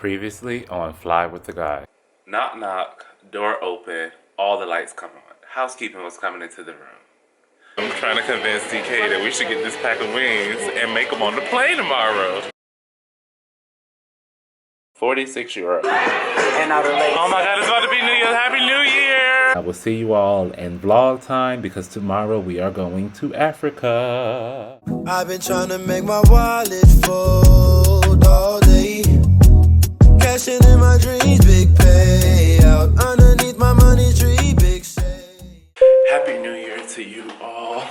Previously on Fly with the Guy. Knock knock, door open, all the lights come on. Housekeeping was coming into the room. I'm trying to convince DK that we should get this pack of wings and make them on the plane tomorrow. 46 €. Oh my god, it's about to be New Year. Happy New Year! I will see you all in vlog time because tomorrow we are going to Africa. I've been trying to make my wallet fold all day. Cashing in my dreams, big payout. Underneath my money tree, big shade. Happy New Year to you all.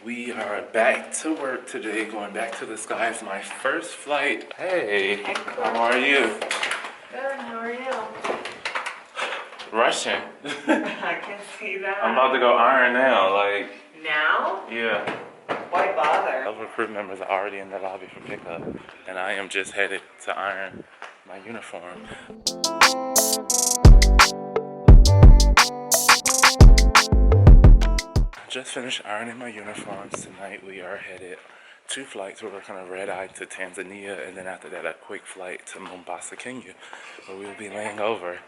We are back to work today, going back to the sky. It's my first flight. Hey, how are you? Good, how are you? Rushing. I can see that. I'm about to go iron now, like. Now? Yeah. Why bother? All recruit members are already in the lobby for pickup, and I am just headed to iron my uniform. Just finished ironing my uniforms. Tonight we are headed 2 flights. We're working a red eye to Tanzania, and then after that a quick flight to Mombasa, Kenya, where we will be laying over.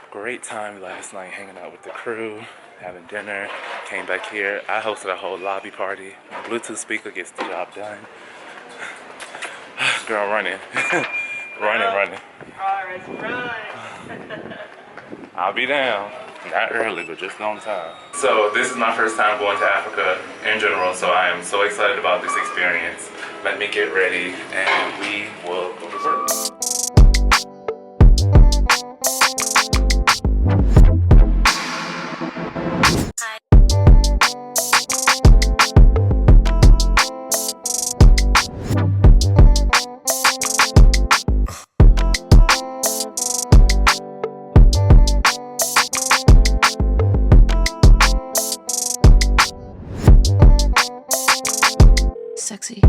Great time last night hanging out with the crew, having dinner, came back here. I hosted a whole lobby party. My Bluetooth speaker gets the job done. Girl, running. running. Alright, run. I'll be down. Not early, but just on time. So this is my first time going to Africa in general, so I am so excited about this experience. Let me get ready and we will go to work. Sexy.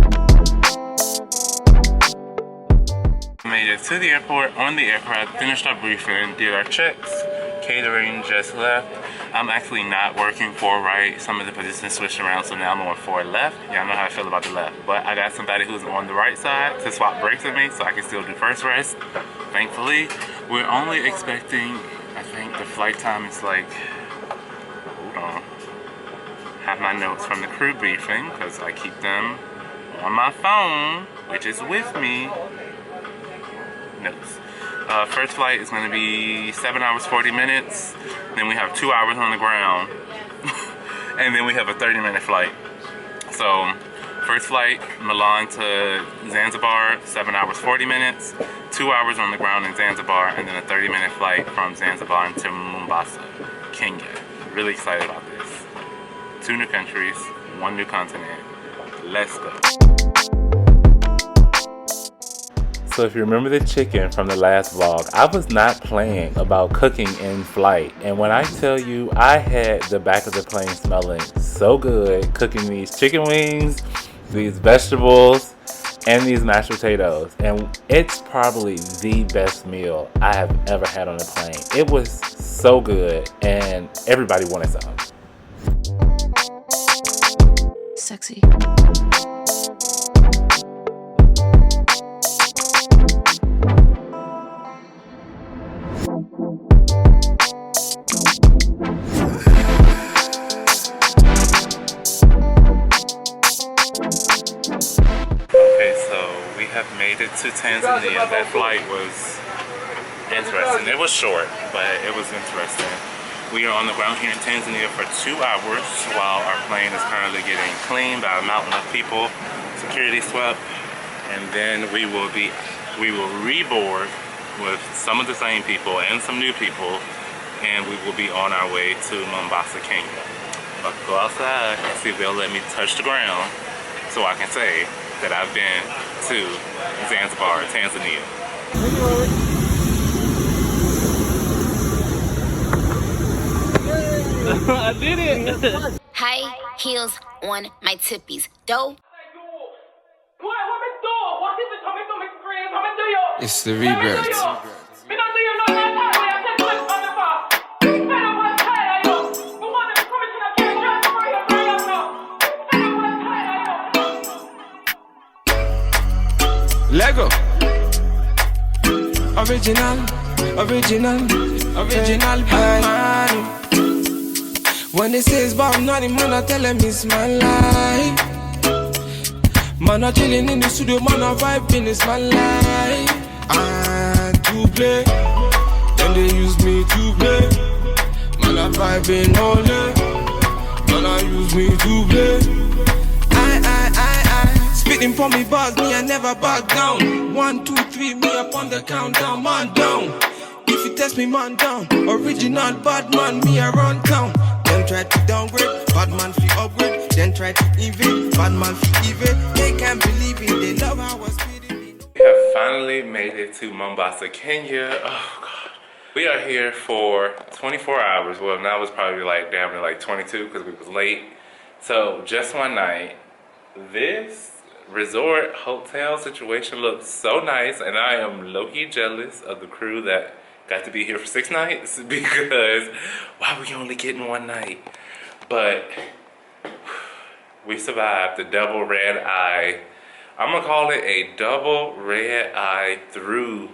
Made it to the airport on the aircraft, finished our briefing, did our checks, catering just left. I'm actually not working 4 right. Some of the positions switched around, so now I'm on 4 left. Y'all know how I feel about the left. But I got somebody who's on the right side to swap brakes with me so I can still do first rest. Thankfully, we're only expecting, I think the flight time is like, hold on. Have my notes from the crew briefing because I keep them on my phone, which is with me. Notes. First flight is going to be 7 hours 40 minutes. Then we have 2 hours on the ground, and then we have a 30-minute flight. So first flight, Milan to Zanzibar, 7 hours 40 minutes. 2 hours on the ground in Zanzibar, and then a 30-minute flight from Zanzibar to Mombasa, Kenya. Really excited about this. 2 new countries, 1 new continent. Let's go. So if you remember the chicken from the last vlog, I was not playing about cooking in flight. And when I tell you, I had the back of the plane smelling so good cooking these chicken wings, these vegetables, and these mashed potatoes. And it's probably the best meal I have ever had on a plane. It was so good and everybody wanted some. Sexy. Made it to Tanzania. That flight was interesting. It was short, but it was interesting. We are on the ground here in Tanzania for 2 hours while our plane is currently getting cleaned by a mountain of people, security swept, and then we will reboard with some of the same people and some new people, and we will be on our way to Mombasa, Kenya. But go outside and see if they'll let me touch the ground so I can say that I've been to Zanzibar, Tanzania. I did it! High heels on my tippies. Dope. It's the rebirth. Lego. Original bad man. When they say it's about nothing, man, I tell them it's my life. Man, I chillin' in the studio, man, I vibing, it's my life. And to play, then they use me to play. Man, I vibing all day. Man, I use me to play. I spitting for me bars, me, I never back down. 1, 2, 3, me up on the countdown, man down. If you test me, man down. Original bad man, me around town. Them try to downgrade, bad man fi upgrade. Then try to evade, bad man fi evade. They can't believe it, they love how I was speeding. We have finally made it to Mombasa, Kenya. Oh God. We are here for 24 hours. Well, now it's probably like damn near like 22 because we was late. So just one night. This resort hotel situation looks so nice, and I am low-key jealous of the crew that got to be here for 6 nights because why we only getting one night? But we survived the double red eye. I'm gonna call it a double red eye through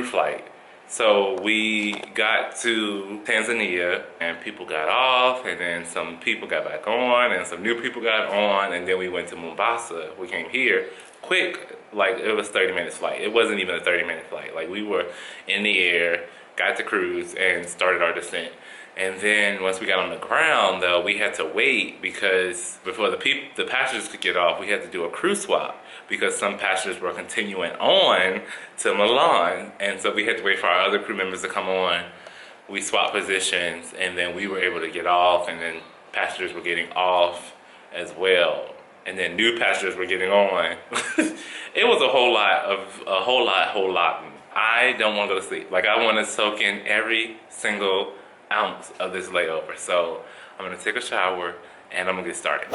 flight. So we got to Tanzania and people got off, and then some people got back on, and some new people got on, and then we went to Mombasa. We came here quick, like it was 30 minutes flight. It wasn't even a 30-minute flight. Like we were in the air, got to cruise, and started our descent. And then once we got on the ground, though, we had to wait because before the passengers could get off, we had to do a crew swap because some passengers were continuing on to Milan. And so we had to wait for our other crew members to come on. We swapped positions, and then we were able to get off, and then passengers were getting off as well. And then new passengers were getting on. It was a whole lot. I don't want to go to sleep. Like, I want to soak in every single ounce of this layover. So I'm gonna take a shower and I'm gonna get started.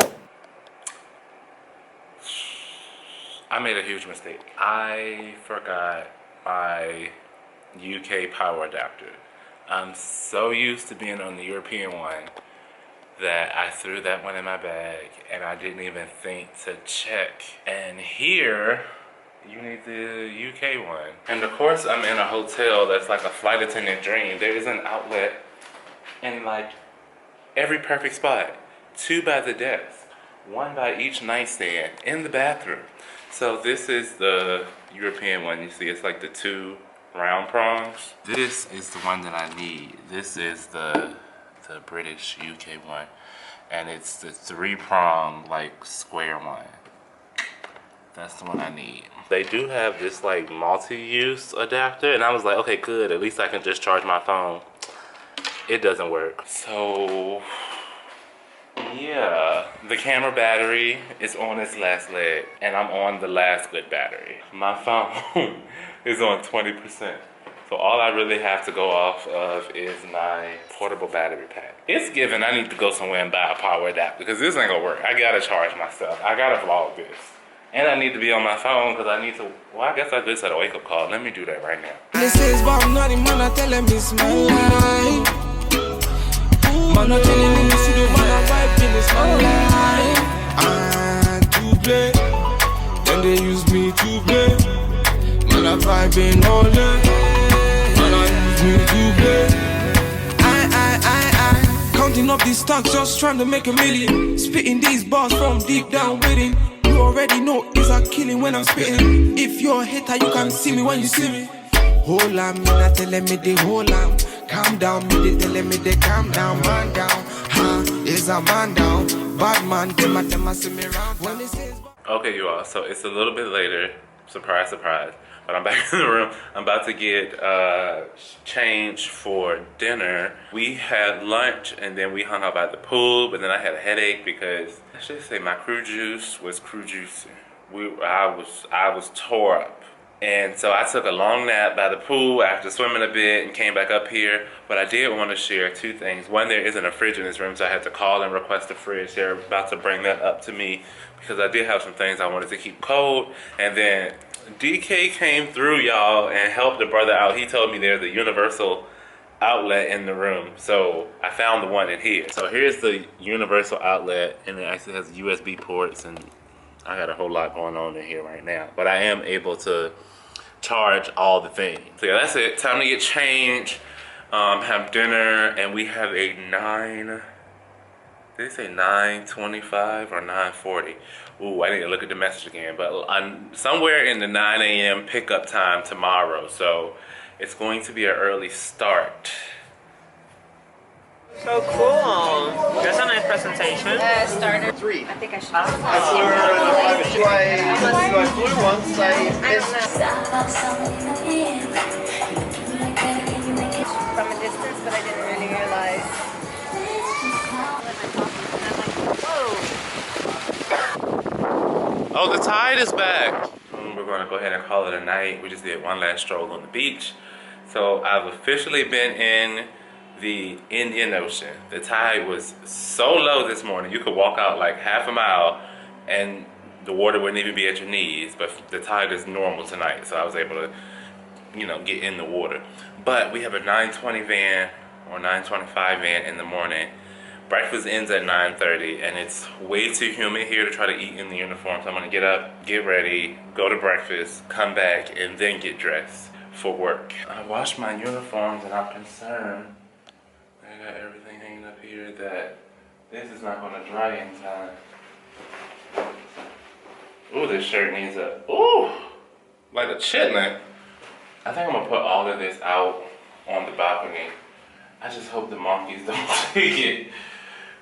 I made a huge mistake. I forgot my UK power adapter. I'm so used to being on the European one that I threw that one in my bag and I didn't even think to check. And here, you need the UK one. And of course I'm in a hotel that's like a flight attendant dream. There is an outlet in like every perfect spot. 2 by the desk, 1 by each nightstand, in the bathroom. So this is the European one. You see it's like the 2 round prongs. This is the one that I need. This is the British UK one. And it's the 3-prong like square one. That's the one I need. They do have this like multi-use adapter, and I was like, okay, good, at least I can just charge my phone. It doesn't work. So yeah, the camera battery is on its last leg, and I'm on the last good battery. My phone is on 20%. So all I really have to go off of is my portable battery pack. It's given I need to go somewhere and buy a power adapter because this ain't gonna work. I gotta charge myself. I gotta vlog this. And I need to be on my phone because I need to, well, I guess I just had a wake up call. Let me do that right now. This is about nothing, man, I tell them it's my life. Man, I chilling in the studio, man, I vibing, it's my life. And to play, then they use me to play. Man, I vibing all day. Man, I use me to play. I counting up these stocks, just trying to make a million. Spitting these bars from deep down within. You already know it's a killing when I'm spitting. If you're a hater, you can see me when you see me. Hold on, me not telling me they hold on. Calm down, me they telling me they calm down. Man down, is a man down. Bad man, them a see me round. When it says okay, you all, so it's a little bit later. Surprise, surprise. But I'm back in the room. I'm about to get changed for dinner. We had lunch and then we hung out at the pool, but then I had a headache because I should say my crew juice was crew juicing. I was tore up. And so I took a long nap by the pool after swimming a bit and came back up here. But I did want to share 2 things. One, there isn't a fridge in this room, so I had to call and request a fridge. They're about to bring that up to me because I did have some things I wanted to keep cold. And then DK came through, y'all, and helped the brother out. He told me there's a universal outlet in the room. So I found the one in here. So here's the universal outlet, and it actually has USB ports, and I got a whole lot going on in here right now. But I am able to charge all the things. So yeah, that's it. Time to get changed, have dinner, and we have a 9, did they say 9:25 or 9:40? Ooh, I need to look at the message again, but I'm somewhere in the 9 a.m. pickup time tomorrow, so it's going to be an early start. So cool. That's a nice presentation. Starter 3. I think I should. That's for I flew once. I missed. From a distance, but I didn't really realize. Whoa. Oh, the tide is back. We're going to go ahead and call it a night. We just did one last stroll on the beach. So I've officially been in the Indian Ocean. The tide was so low this morning, you could walk out like half a mile and the water wouldn't even be at your knees, but the tide is normal tonight, so I was able to, you know, get in the water. But we have a 9:20 van or 9:25 van in the morning. Breakfast ends at 9:30, and it's way too humid here to try to eat in the uniform, so I'm gonna get up, get ready, go to breakfast, come back, and then get dressed for work. I washed my uniforms and I'm concerned. I got everything hanging up here that this is not gonna dry in time. Ooh, this shirt needs a, ooh, like a chitlin. I think I'm gonna put all of this out on the balcony. I just hope the monkeys don't take it,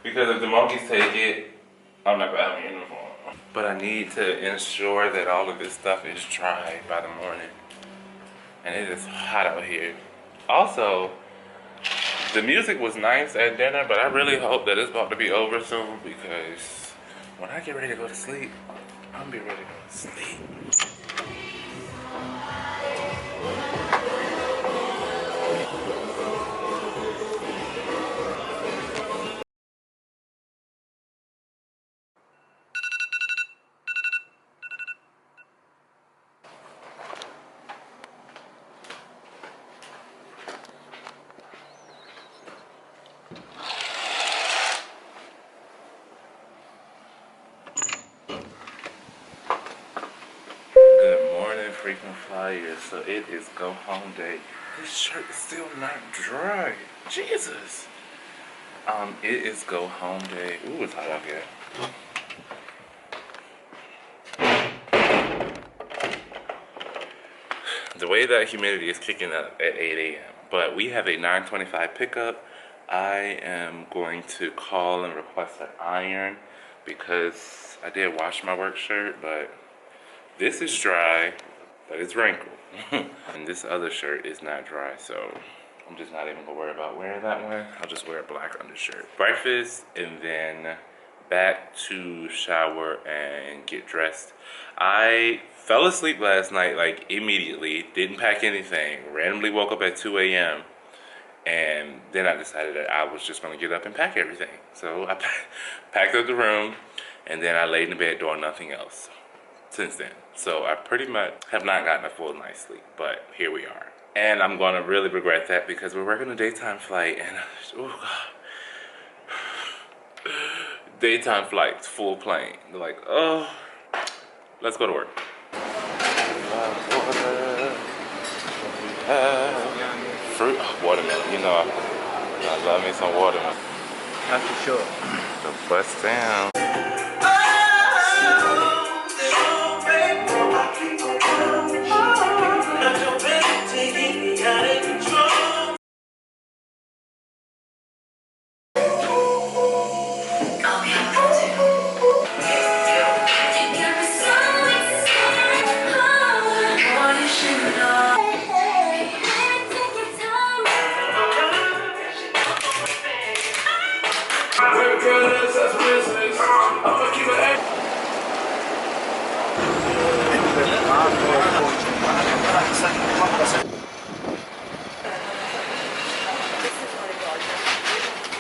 because if the monkeys take it, I'm not gonna have a uniform. But I need to ensure that all of this stuff is dry by the morning. And it is hot out here. Also, the music was nice at dinner, but I really hope that it's about to be over soon, because when I get ready to go to sleep, I'm gonna be ready to go to sleep. Frequent flyers, so it is go home day. This shirt is still not dry. Jesus. It is go home day. Ooh, it's hot out here. The way that humidity is kicking up at 8 a.m. But we have a 9:25 pickup. I am going to call and request an iron because I did wash my work shirt, but this is dry. But it's wrinkled. And this other shirt is not dry, so I'm just not even gonna worry about wearing that one. I'll just wear a black undershirt. Breakfast, and then back to shower and get dressed. I fell asleep last night, like immediately, didn't pack anything, randomly woke up at 2 a.m. And then I decided that I was just gonna get up and pack everything. So I packed up the room, and then I laid in the bed doing nothing else since then. So I pretty much have not gotten a full night's sleep, but here we are. And I'm gonna really regret that because we're working a daytime flight, and oh god. Daytime flights, full plane. They're like, oh, let's go to work. Fruit, watermelon, you know, I love me some watermelon. That's for sure. So bust down.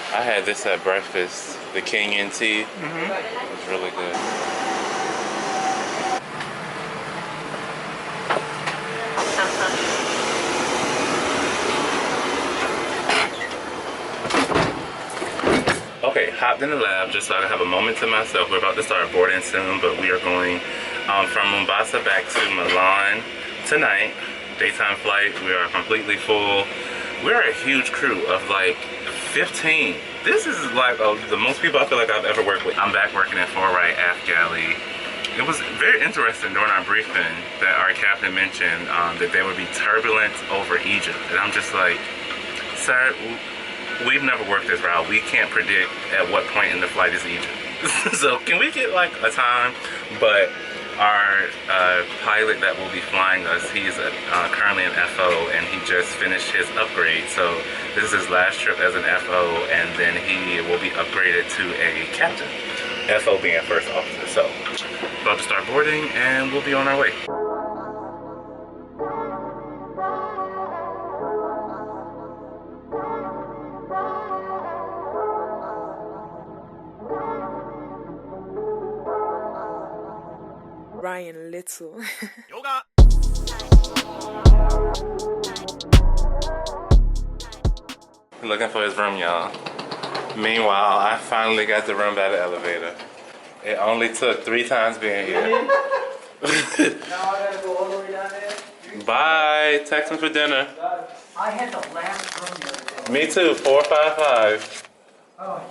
I had this at breakfast, the King NT. It was really good. Okay, hopped in the lab just so I can have a moment to myself. We're about to start boarding soon, but we are going from Mombasa back to Milan tonight, daytime flight. We are completely full. We're a huge crew of like 15. This is like the most people I feel like I've ever worked with. I'm back working at FlyWithAGuy. It was very interesting during our briefing that our captain mentioned that there would be turbulence over Egypt. And I'm just like, sir, we've never worked this route. We can't predict at what point in the flight is Egypt. So can we get like a time? But our pilot that will be flying us, he's currently an FO and he just finished his upgrade. So this is his last trip as an FO, and then he will be upgraded to a captain. FO being first officer. So about to start boarding and we'll be on our way. Ryan Little. Yoga. Looking for his room, y'all. Meanwhile, I finally got the room by the elevator. It only took 3 times being here. Now I gotta go all the way down there. Bye. Text me for dinner. I had the last room the other day. Me too. 455. Oh,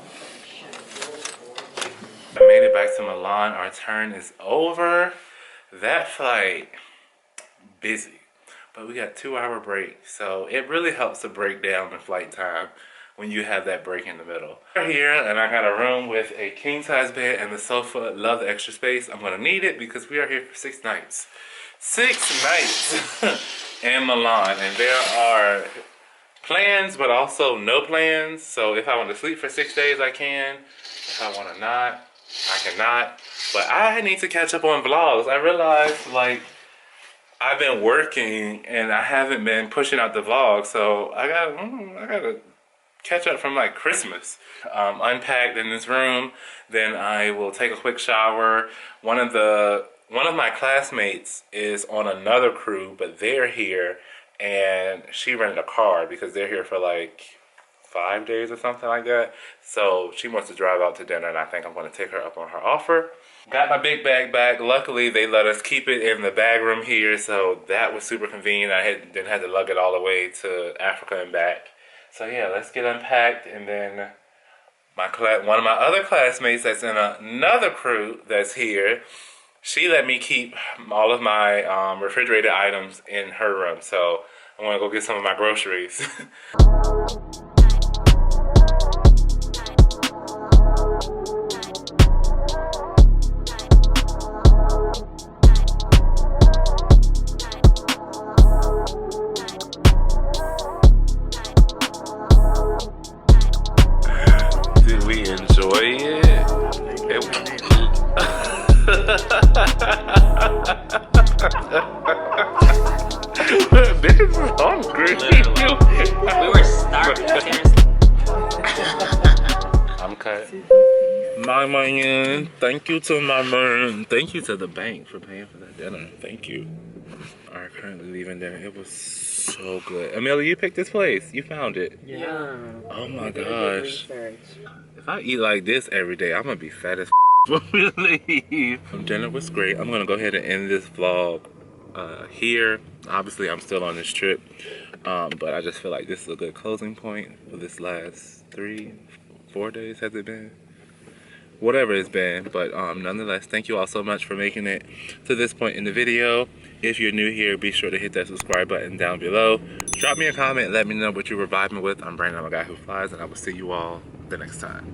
I made it back to Milan. Our turn is over. That flight, busy. But we got 2-hour break. So it really helps to break down the flight time when you have that break in the middle. We're here and I got a room with a king size bed and the sofa. Love the extra space. I'm gonna need it because we are here for 6 nights. 6 nights in Milan, and there are plans but also no plans. So if I want to sleep for 6 days, I can. If I want to not, I cannot. But I need to catch up on vlogs. I realized like I've been working and I haven't been pushing out the vlog, so I gotta catch up from like Christmas. Unpacked in this room, then I will take a quick shower. One of my classmates is on another crew, but they're here, and she rented a car because they're here for like 5 days or something like that. So she wants to drive out to dinner, and I think I'm going to take her up on her offer. Got my big bag back. Luckily, they let us keep it in the bag room here, so that was super convenient. I didn't have to lug it all the way to Africa and back. So yeah, let's get unpacked, and then one of my other classmates that's in another crew that's here, she let me keep all of my refrigerated items in her room. So I want to go get some of my groceries. Did we enjoy it? Bitch is hungry. We were starving, seriously. I'm cut. My man. Thank you to my man. Thank you to the bank for paying for that dinner. Thank you. Alright, currently leaving dinner. It was so good. Amelia, you picked this place. You found it. Yeah. Oh my gosh. If I eat like this every day, I'm gonna be fat as when we leave. Dinner was great. I'm gonna go ahead and end this vlog here. Obviously, I'm still on this trip, but I just feel like this is a good closing point for this last 3-4 days. Has it been? Whatever it's been, but nonetheless, thank you all so much for making it to this point in the video. If you're new here, be sure to hit that subscribe button down below. Drop me a comment, let me know what you were vibing with. I'm Brandon, I'm a guy who flies, and I will see you all the next time.